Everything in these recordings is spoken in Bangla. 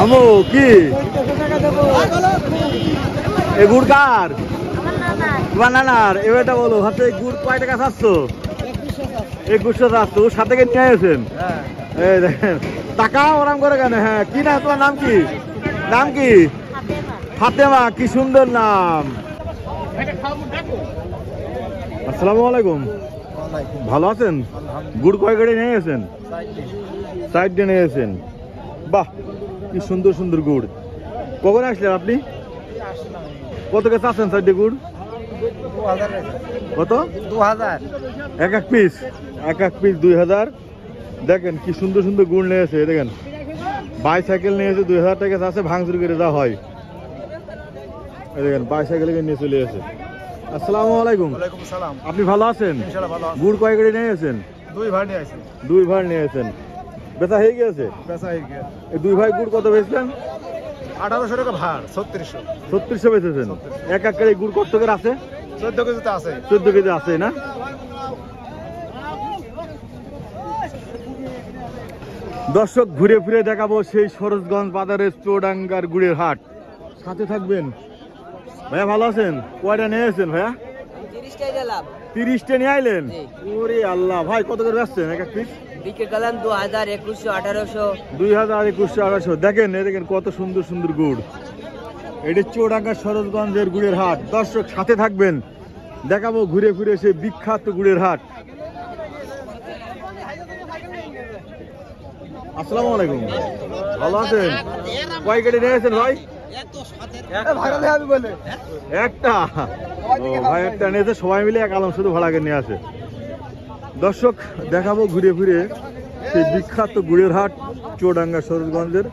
আমু কি এ গুড় কার বানানার এবারটা বলো হাতে গুড় কয় টাকা চাচ্ছ 2100 চাচ্ছ সাথে কে নিয়ে আসেন এই দেখেন টাকা ওরাম করে কেন হ্যাঁ কি না তোমার নাম কি ফাতেমা কি সুন্দর নাম আসসালামু আলাইকুম ভালো আছেন গুড় কয় গাড়ি নিয়ে গেছেন সাইড দিয়ে নিয়ে গেছেন বাহ কি সুন্দর সুন্দর গুড় কখন আসলেন আপনি কত কে চাচ্ছেন সাইড দিয়ে গুড় কত 2000 এক পিস 2000 দেখেন কি সুন্দর সুন্দর গুড় নিয়েছে দেখেন বাইসাইকেল নিয়েছে 2000 টাকা আছে ভাঙচুর করে যা হয় দেখেন বাইসাইকেল নিয়ে চলে এসে আসসালামু আলাইকুম ওয়ালাইকুম আসসালাম আপনি ভালো আছেন ইনশাআল্লাহ ভালো আছি গুড় কয় গাড়ি নিয়ে গেছেন 2 ভাড় নিয়ে আইছি 2 ভাড় নিয়ে গেছেন বেচা হয়ে গেছে বেচা হয়ে গেছে এই 2 ভাই গুড় কত বেচলেন 1800 টাকা ভাড় 3600 3600 বেচেছেন এক গাড়ি গুড় কত করে আছে 14 কেজিতে আছে 14 কেজি আছে না দর্শক ঘুরে ফিরে দেখাবো সেই সরোজগঞ্জ বাজারের চৌডাঙ্গার গুড়ের হাট সাথে থাকবেন ভাইয়া ভালো আছেন কয়টা নিয়ে এসেছেন ভাইয়া 30টা নিয়ে আইলেন ওরে আল্লাহ ভাই কত করে বেচছেন এক পিস বিক্রি করলাম 2000 2100 1800 2000 2100 1800 দেখেন এই দেখেন কত সুন্দর সুন্দর গুড় এটা চৌডাঙ্গা সরোজগঞ্জের গুড়ের হাট দর্শক সাথে থাকবেন দেখাবো ঘুরে ফিরে সেই বিখ্যাত গুড়ের হাট আসসালামু আলাইকুম ভালো আছেন কয় গাড়ি নিয়ে গেছেন ভাই একটা ও ভাই একটা নিয়েছে সবাই মিলে এক আলম শুধু ভাড়াকে নিয়ে আসে দর্শক দেখাবো ঘুরে ফিরে সেই বিখ্যাত গুড়ের হাট চৌডাঙ্গা সরোজগঞ্জের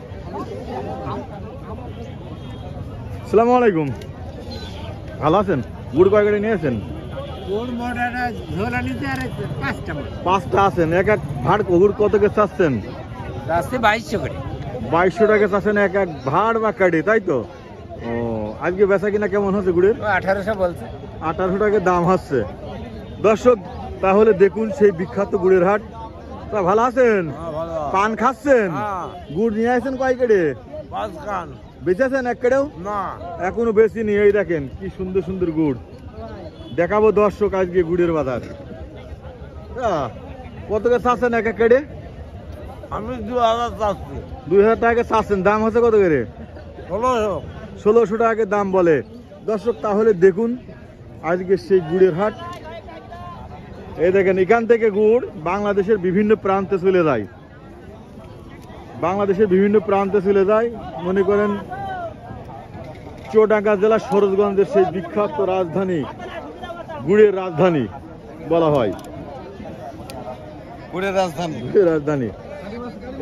আসসালামু আলাইকুম ভালো আছেন গুড় কয় গাড়ি নিয়েছেন 5টা আছেন এক ভাড় গুড় কত কে চাচ্ছেন 2200 করে 2200 টাকা চাচ্ছেন এক ভাড় বা কাটি তাই তো ও আজকে বেচা কিনা কেমন হচ্ছে গুড়ের 1800 বলছে 1800 টাকা দাম হচ্ছে দর্শক তাহলে দেখুন সেই বিখ্যাত গুড়ের হাট তা ভালো আছেন পান খাচ্ছেন গুড় নিয়ে আসেন কয় কেড়ে 5 কান বেচেছেন এক কেড়েও না এখনো বেশি নি এই দেখেন কি সুন্দর সুন্দর গুড় দেখাবো দর্শক আজকে গুড়ের বাজার কত করে চাচ্ছেন এক কেড়ে আমি 2000 চাচ্ছি 2000 টাকা চাচ্ছেন দাম হচ্ছে কত করে 1600 টাকা দাম বলে দর্শক তাহলে দেখুন আজকে সেই গুড়ের হাট এই দেখেন এখান থেকে গুড় বাংলাদেশের বিভিন্ন প্রান্তে চলে যায় মনে করেন চৌডাঙ্গা জেলা সরোজগঞ্জের সেই বিখ্যাত রাজধানী গুড়ের রাজধানী বলা হয় গুড়ের রাজধানী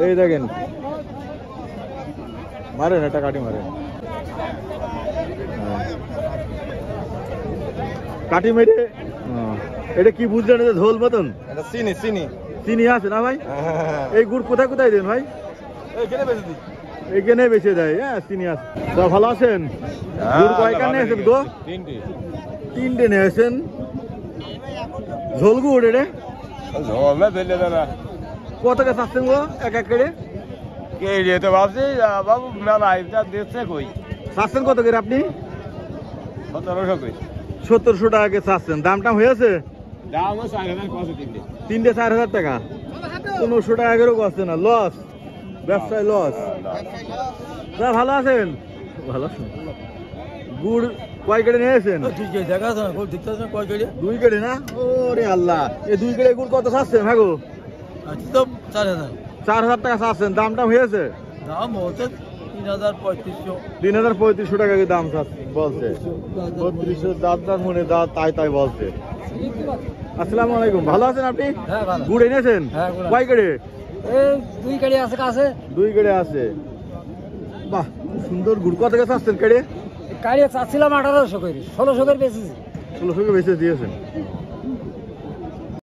এই দেখেন মারেন একটা কাটি মারেন কাটি মেরে এটা কি বুঝলেন এটা ঝোল মতন চিনি আছে না ভাই এই গুড় কোথায় কোথায় দেন ভাই এইখানে বেঁচে দেয় হ্যাঁ চিনি আছে তা ভালো আছেন গুড় কয়টা নিয়েছেন গো 3টে নিয়েছেন ঝোল গুড় এটা কত টাকা চাচ্ছেন গো এক কেড়ে বাবু মেলা দেখছে কই চাচ্ছেন কত করে আপনি 1700 টাকা চাচ্ছেন দামটা হয়েছে দাম 4000 3টে 4000 টাকা 1500 টাকা করেও করছে না লস ব্যবসায় লস তা ভালো আছেন গুড় কয় কেড়ে নিয়েছেন 2 কেড়ে না ওরে আল্লাহ এই 2 কেড়ে গুড় কত চাচ্ছেন হ্যাঁ গো 4000 টাকা চাচ্ছেন দামটা হয়েছে দাম হচ্ছে 3500 টাকা দাম বলছে 3200 দাঁত মনে দাঁত তাই বলছে আসসালামু আলাইকুম ভালো আছেন আপনি গুড় এনেছেন কয় কেড়ে 2 কেড়ে আছে কাছে 2 কেড়ে আছে বাহ সুন্দর গুড় কত টাকা চাচ্ছেন কেড়ে কাড়ে চাচ্ছিলাম 1800 করে 1600 করে বেচেছি 1600 করে বেচে দিয়েছেন